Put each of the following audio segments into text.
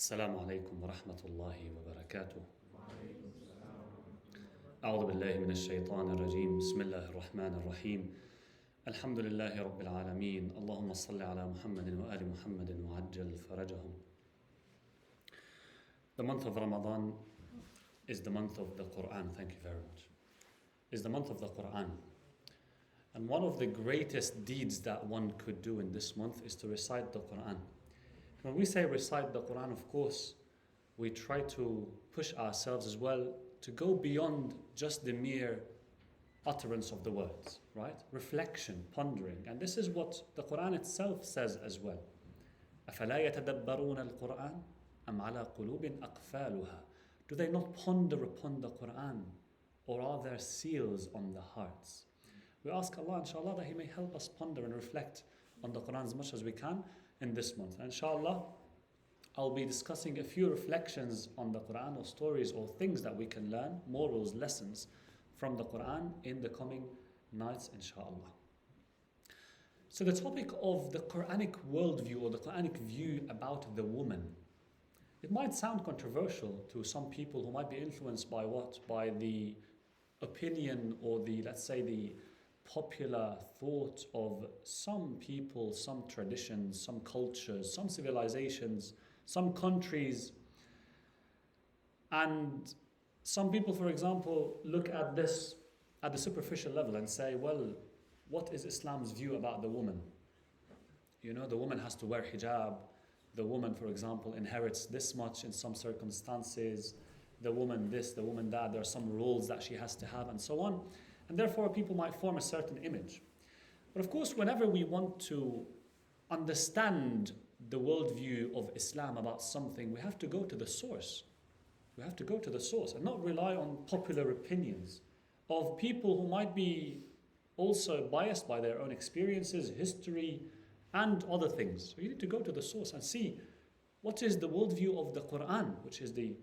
السلام عليكم ورحمة الله وبركاته. أعوذ بالله من الشيطان الرجيم. بسم الله الرحمن الرحيم. الحمد لله رب العالمين. اللهم صل على محمد وآل محمد وعجل فرجهم. The month of Ramadan is the month of the Quran. Thank you very much. Is the month of the Quran. And one of the greatest deeds that one could do in this month is to recite the Quran. When we say recite the Quran, of course, we try to push ourselves as well to go beyond just the mere utterance of the words, right? Reflection, pondering. And this is what the Quran itself says as well. أَفَلَا يَتَدَبَّرُونَ الْقُرْآنَ أَمْ عَلَى قُلُوبٍ أَقْفَالُهَا. Do they not ponder upon the Quran, or are there seals on the hearts? We ask Allah, inshallah, that He may help us ponder and reflect on the Quran as much as we can in this month. And inshallah, I'll be discussing a few reflections on the Quran, or stories or things that we can learn, morals, lessons from the Quran in the coming nights, inshallah. So the topic of the Quranic worldview, or the Quranic view about the woman, it might sound controversial to some people who might be influenced by what? By the opinion or the, let's say, the popular thought of some people, some traditions, some cultures, some civilizations, some countries. And some people, for example, look at this at the superficial level and say, well, what is Islam's view about the woman? You know, the woman has to wear hijab. The woman, for example, inherits this much in some circumstances. The woman this, the woman that. There are some rules that she has to have, and so on. And therefore, people might form a certain image. But of course, whenever we want to understand the worldview of Islam about something, we have to go to the source. We have to go to the source and not rely on popular opinions of people who might be also biased by their own experiences, history, and other things. So you need to go to the source and see what is the worldview of the Quran, which is the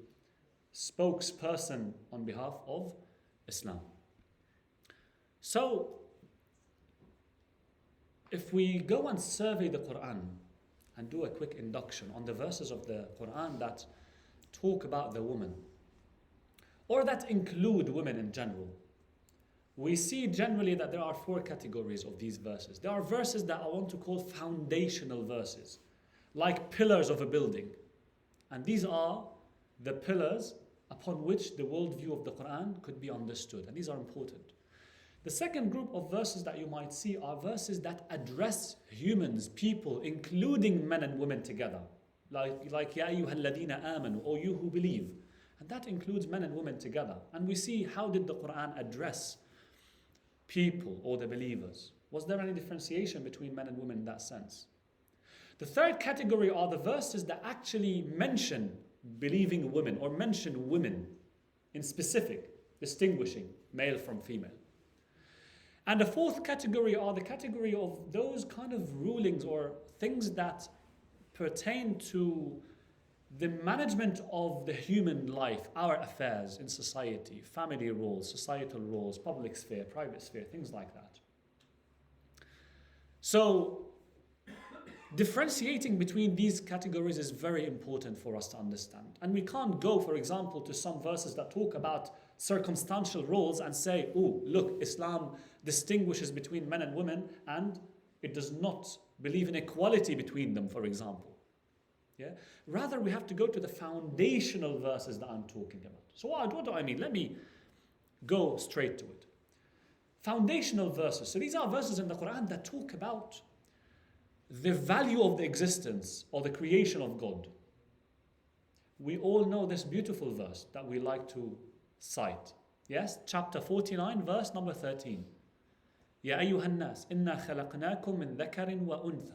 spokesperson on behalf of Islam. So, if we go and survey the Quran and do a quick induction on the verses of the Quran that talk about the woman, or that include women in general, we see generally that there are four categories of these verses. There are verses that I want to call foundational verses, like pillars of a building. And these are the pillars upon which the worldview of the Quran could be understood. And these are important. The second group of verses that you might see are verses that address humans, people, including men and women together. Like Ya ayyuhal ladina amanu, or you who believe. And that includes men and women together. And we see, how did the Quran address people or the believers? Was there any differentiation between men and women in that sense? The third category are the verses that actually mention believing women, or mention women in specific, distinguishing male from female. And the fourth category are the category of those kind of rulings or things that pertain to the management of the human life, our affairs in society, family roles, societal roles, public sphere, private sphere, things like that. So, differentiating between these categories is very important for us to understand. And we can't go, for example, to some verses that talk about circumstantial roles and say, oh, look, Islam distinguishes between men and women and it does not believe in equality between them, for example. Yeah? Rather, we have to go to the foundational verses that I'm talking about. So what do I mean? Let me go straight to it. Foundational verses. So these are verses in the Quran that talk about the value of the existence or the creation of God. We all know this beautiful verse that we like to cite. Yes, chapter 49, verse number 13. Ya ayyuhan nas, inna khalaqnakum min dhakarin wa untha.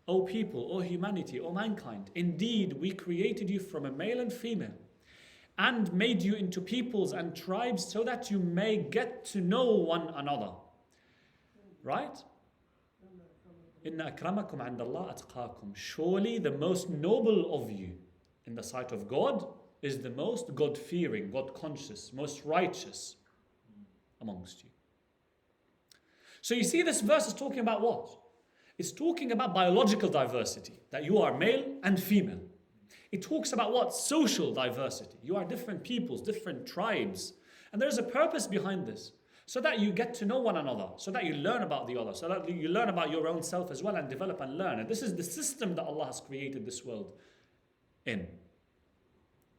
O people, O humanity, O mankind, indeed we created you from a male and female, and made you into peoples and tribes so that you may get to know one another. Right? Inna akramakum indallah atqakum. Surely the most noble of you in the sight of God is the most God-fearing, God-conscious, most righteous amongst you. So you see, this verse is talking about what? It's talking about biological diversity, that you are male and female. It talks about what? Social diversity. You are different peoples, different tribes. And there's a purpose behind this. So that you get to know one another, so that you learn about the other, so that you learn about your own self as well and develop and learn. And this is the system that Allah has created this world in.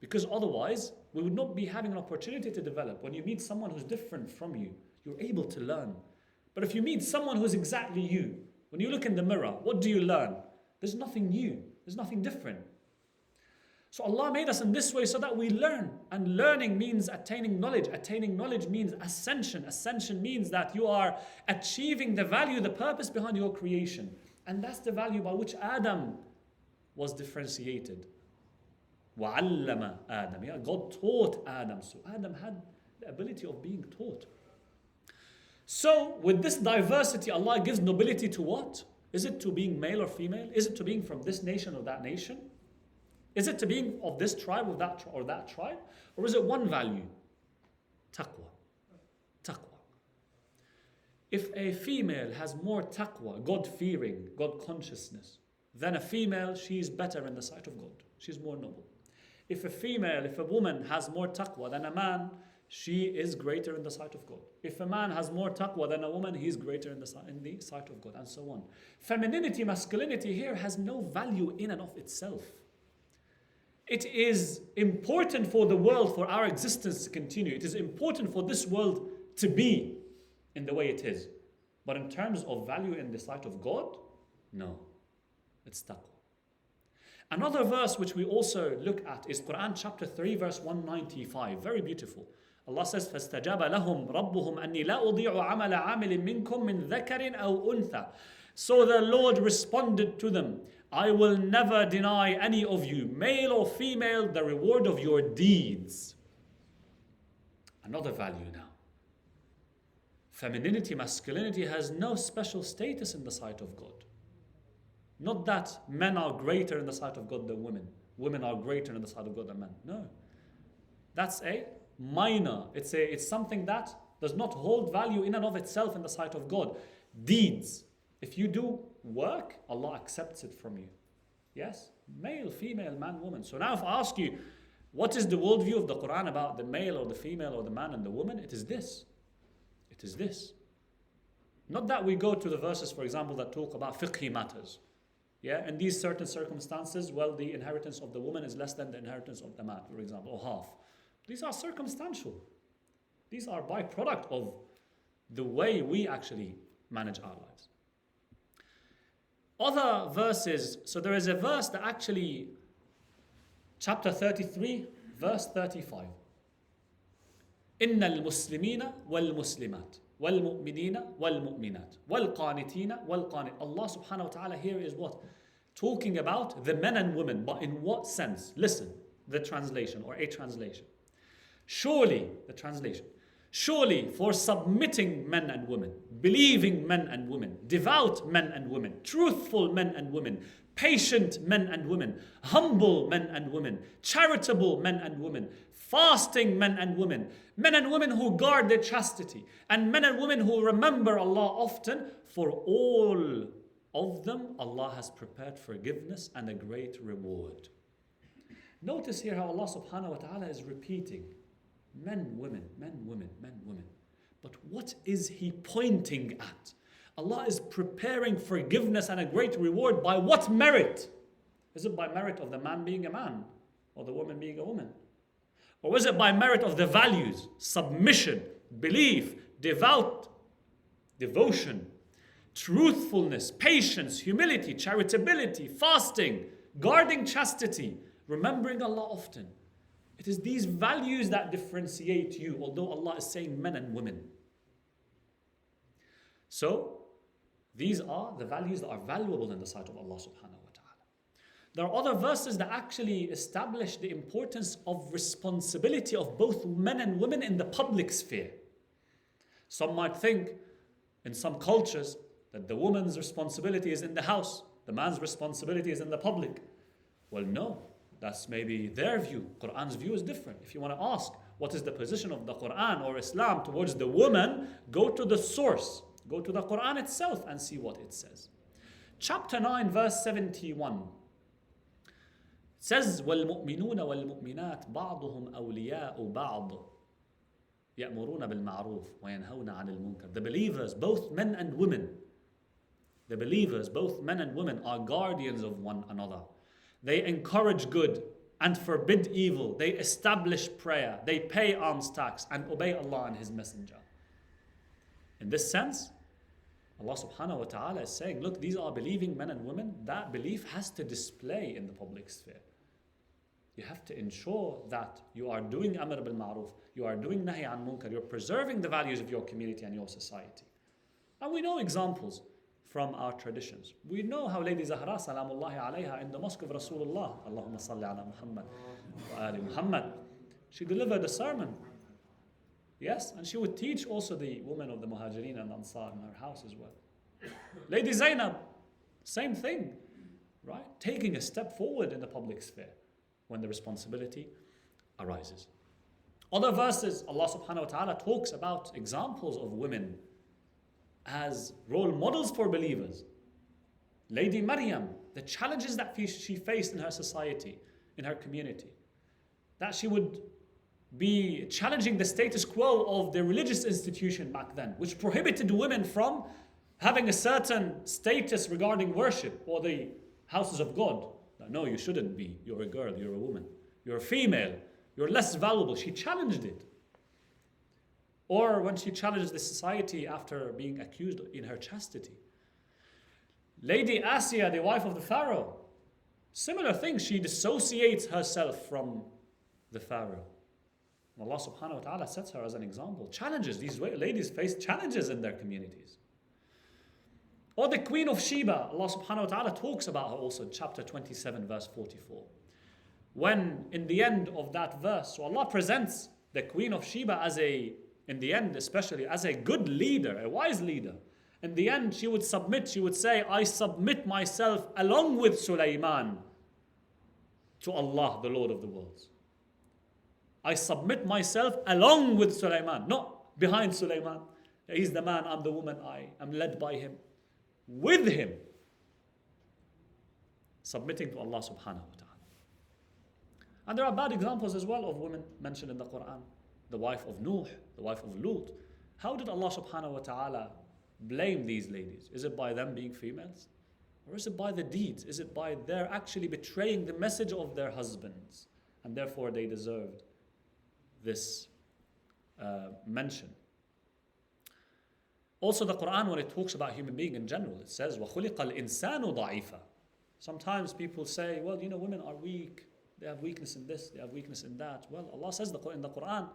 Because otherwise, we would not be having an opportunity to develop. When you meet someone who's different from you, you're able to learn. But if you meet someone who's exactly you, when you look in the mirror, what do you learn? There's nothing new. There's nothing different. So Allah made us in this way so that we learn. And learning means attaining knowledge. Attaining knowledge means ascension. Ascension means that you are achieving the value, the purpose behind your creation. And that's the value by which Adam was differentiated. وَعَلَّمَ Adam. Yeah, God taught Adam. So Adam had the ability of being taught. So with this diversity, Allah gives nobility to what? Is it to being male or female? Is it to being from this nation or that nation? Is it to being of this tribe or that tribe? Or is it one value? Taqwa. Taqwa. If a female has more taqwa, God-fearing, God-consciousness, than a female, she is better in the sight of God. She's more noble. If a woman has more taqwa than a man, she is greater in the sight of God. If a man has more taqwa than a woman, he is greater in the sight of God, and so on. Femininity, masculinity here has no value in and of itself. It is important for the world, for our existence to continue. It is important for this world to be in the way it is. But in terms of value in the sight of God, no. It's taqwa. Another verse which we also look at is Quran chapter 3 verse 195. Very beautiful. Allah says, فَاسْتَجَابَ لَهُمْ رَبُّهُمْ أَنِّي لَا أُضِيعُ عَمَلَ عَامِلٍ مِّنْكُمْ مِّنْ ذَكَرٍ أَوْ أُنْثَى. So the Lord responded to them, I will never deny any of you, male or female, the reward of your deeds. Another value now. Femininity, masculinity has no special status in the sight of God. Not that men are greater in the sight of God than women. Women are greater in the sight of God than men. No. That's a minor. It's something that does not hold value in and of itself in the sight of God. Deeds. If you do work, Allah accepts it from you. Yes? Male, female, man, woman. So now if I ask you, what is the worldview of the Quran about the male or the female or the man and the woman? It is this. It is this. Not that we go to the verses, for example, that talk about fiqhi matters. Yeah, in these certain circumstances, well, the inheritance of the woman is less than the inheritance of the man, for example, or half. These are circumstantial. These are byproduct of the way we actually manage our lives. Other verses, so there is a verse that actually, chapter 33, verse 35. إِنَّ الْمُسْلِمِينَ وَالْمُسْلِمَاتِ وَالْمُؤْمِنِينَ وَالْمُؤْمِنَاتِ وَالْقَانِتِينَ وَالْقَانِتِ. Allah subhanahu wa ta'ala here is what? Talking about the men and women, but in what sense? Listen, the translation or a translation. Surely, the translation. Surely for submitting men and women, believing men and women, devout men and women, truthful men and women, patient men and women, humble men and women, charitable men and women, fasting men and women who guard their chastity, and men and women who remember Allah often, for all of them Allah has prepared forgiveness and a great reward. Notice here how Allah subhanahu wa ta'ala is repeating men, women, men, women, men, women. But what is He pointing at? Allah is preparing forgiveness and a great reward by what merit? Is it by merit of the man being a man or the woman being a woman? Or is it by merit of the values, submission, belief, devotion, truthfulness, patience, humility, charitability, fasting, guarding chastity, remembering Allah often? It is these values that differentiate you, although Allah is saying men and women. So, these are the values that are valuable in the sight of Allah subhanahu wa ta'ala. There are other verses that actually establish the importance of responsibility of both men and women in the public sphere. Some might think, in some cultures, that the woman's responsibility is in the house, the man's responsibility is in the public. Well, no. That's maybe their view. Quran's view is different. If you want to ask what is the position of the Quran or Islam towards the woman, go to the source. Go to the Quran itself and see what it says. Chapter 9, verse 71. It says وَالْمُؤْمِنُونَ وَالْمُؤْمِنَاتِ بَعْضُهُمْ أَوْلِيَاءُ بَعْضٍ يَأْمُرُونَ بِالْمَعْرُوفِ وَيَنْهَوْنَ عَنِ الْمُنكَرِ. The believers, both men and women, the believers, both men and women, are guardians of one another. They encourage good and forbid evil. They establish prayer. They pay alms tax and obey Allah and His Messenger. In this sense, Allah subhanahu wa ta'ala is saying, look, these are believing men and women. That belief has to display in the public sphere. You have to ensure that you are doing amr bil ma'ruf, you are doing nahi an munkar, you're preserving the values of your community and your society. And we know examples from our traditions. We know how Lady Zahra salamullahi alayha in the mosque of Rasulullah, Allahumma salli ala Muhammad wa ali Muhammad, she delivered a sermon. Yes, and she would teach also the women of the Muhajirin and Ansar in her house as well. Lady Zainab, same thing, right? Taking a step forward in the public sphere when the responsibility arises. Other verses, Allah subhanahu wa ta'ala talks about examples of women as role models for believers. Lady Maryam, the challenges that she faced in her society, in her community, that she would be challenging the status quo of the religious institution back then, which prohibited women from having a certain status regarding worship or the houses of God. No, you shouldn't be. You're a girl, you're a woman, you're a female, you're less valuable. She challenged it. Or when she challenged the society after being accused in her chastity. Lady Asiya, the wife of the Pharaoh, similar thing. She dissociates herself from the Pharaoh. Allah subhanahu wa ta'ala sets her as an example. Challenges. These ladies face challenges in their communities. Or the Queen of Sheba, Allah subhanahu wa ta'ala talks about her also in chapter 27 verse 44. When in the end of that verse, so Allah presents the Queen of Sheba as in the end especially, as a good leader, a wise leader. In the end she would submit, she would say, I submit myself along with Sulaiman to Allah, the Lord of the worlds. I submit myself along with Sulaiman, not behind Sulaiman. He's the man, I'm the woman, I am led by him. With him. Submitting to Allah subhanahu wa ta'ala. And there are bad examples as well of women mentioned in the Quran. The wife of Nuh, the wife of Lut. How did Allah subhanahu wa ta'ala blame these ladies? Is it by them being females? Or is it by the deeds? Is it by their actually betraying the message of their husbands? And therefore they deserved this mention. Also the Quran, when it talks about human being in general, it says, وَخُلِقَ الْإِنسَانُ ضَعِيفًا. Sometimes people say, well, women are weak. They have weakness in this, they have weakness in that. Well, Allah says in the Quran,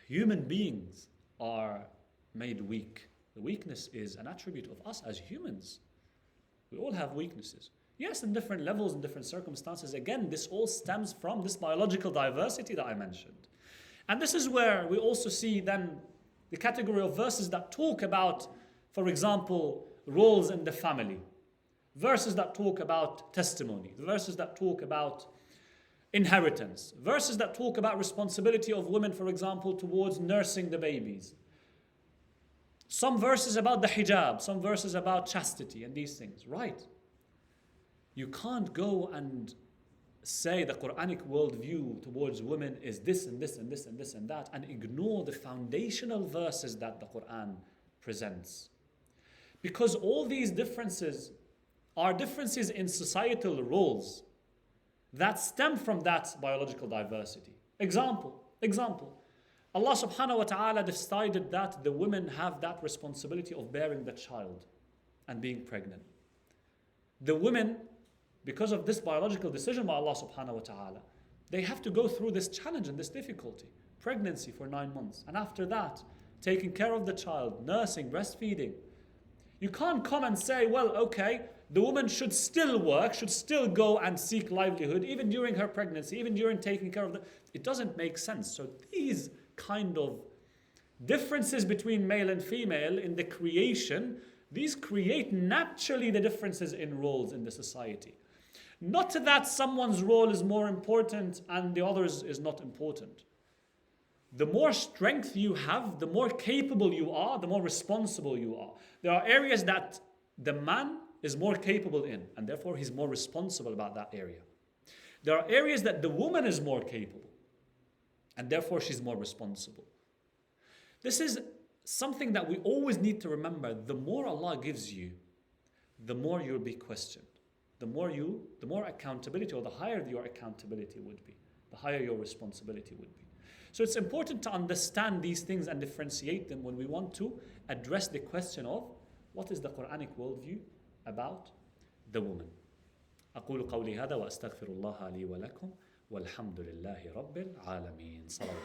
human beings are made weak. The weakness is an attribute of us as humans. We all have weaknesses. Yes, in different levels, in different circumstances. Again, this all stems from this biological diversity that I mentioned. And this is where we also see then the category of verses that talk about, for example, roles in the family. Verses that talk about testimony. Verses that talk about inheritance. Verses that talk about responsibility of women, for example, towards nursing the babies. Some verses about the hijab. Some verses about chastity and these things. Right. You can't go and say the Quranic worldview towards women is this and this and this and this and that and ignore the foundational verses that the Quran presents. Because all these differences are differences in societal roles that stem from that biological diversity. Example. Allah subhanahu wa ta'ala decided that the women have that responsibility of bearing the child and being pregnant. The women, because of this biological decision by Allah subhanahu wa ta'ala, they have to go through this challenge and this difficulty. Pregnancy for 9 months. And after that, taking care of the child, nursing, breastfeeding. You can't come and say, well, okay, the woman should still work, should still go and seek livelihood, even during her pregnancy, even during taking care of the... It doesn't make sense. So these kind of differences between male and female in the creation, these create naturally the differences in roles in the society. Not that someone's role is more important and the other's is not important. The more strength you have, the more capable you are, the more responsible you are. There are areas that the man is more capable in, and therefore he's more responsible about that area. There are areas that the woman is more capable, and therefore she's more responsible. This is something that we always need to remember. The more Allah gives you, the more you'll be questioned. The more accountability, or the higher your accountability would be, the higher your responsibility would be. So it's important to understand these things and differentiate them when we want to address the question of what is the Quranic worldview about the woman. أقول قولي هذا وأستغفر الله لي ولكم والحمد لله رب العالمين. صلوات.